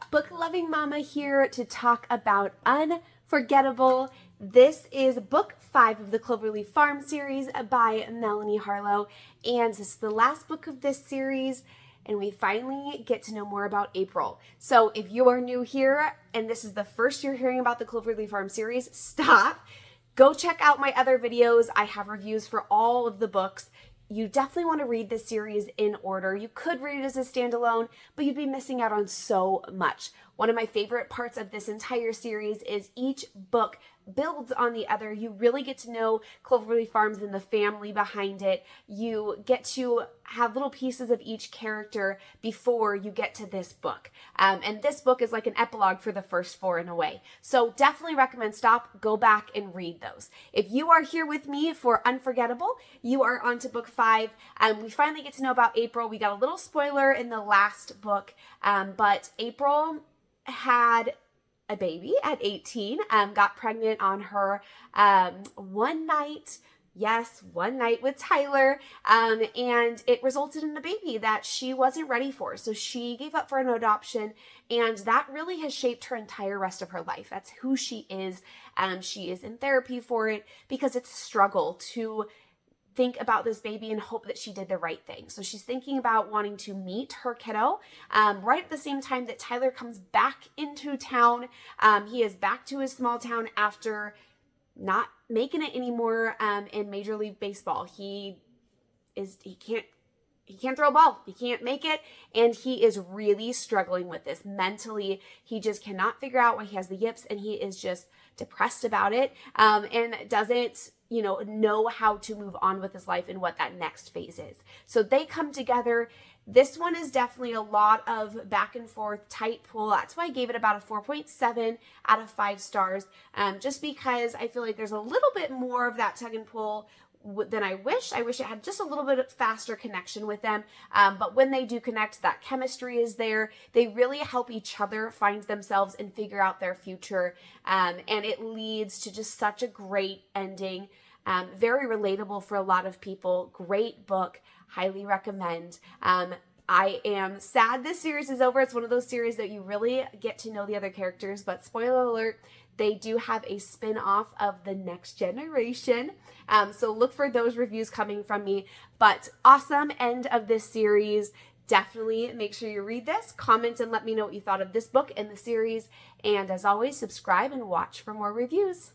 Book-loving mama here to talk about Unforgettable. This is book 5 of the Cloverleigh Farms series by Melanie Harlow, and this is the last book of this series, and we finally get to know more about April. So if you are new here and this is the first you're hearing about the Cloverleigh Farms series, stop. Go check out my other videos. I have reviews for all of the books. You definitely want to read this series in order. You could read it as a standalone, but you'd be missing out on so much. One of my favorite parts of this entire series is each book builds on the other. You really get to know Cloverleigh Farms and the family behind it. You get to have little pieces of each character before you get to this book. And this book is like an epilogue for the first 4 in a way. So definitely recommend stop, go back and read those. If you are here with me for Unforgettable, you are on to book 5. We finally get to know about April. We got a little spoiler in the last book, but April had a baby at 18, got pregnant on her one night with Tyler, and it resulted in a baby that she wasn't ready for. So she gave up for an adoption, and that really has shaped her entire rest of her life. That's who she is. She is in therapy for it because it's a struggle to think about this baby and hope that she did the right thing. So she's thinking about wanting to meet her kiddo right at the same time that Tyler comes back into town. He is back to his small town after not making it anymore in Major League Baseball. He can't throw a ball. He can't make it. And he is really struggling with this mentally. He just cannot figure out why he has the yips, and he is just depressed about it and doesn't know how to move on with his life and what that next phase is. So they come together. This one is definitely a lot of back and forth, tight pull. That's why I gave it about a 4.7 out of 5 stars, just because I feel like there's a little bit more of that tug and pull than I wish. I wish it had just a little bit faster connection with them. But when they do connect, that chemistry is there. They really help each other find themselves and figure out their future. And it leads to just such a great ending. Very relatable for a lot of people. Great book. Highly recommend. I am sad this series is over. It's one of those series that you really get to know the other characters, but spoiler alert, they do have a spin-off of The Next Generation. So look for those reviews coming from me. But awesome end of this series. Definitely make sure you read this, comment, and let me know what you thought of this book and the series. And as always, subscribe and watch for more reviews.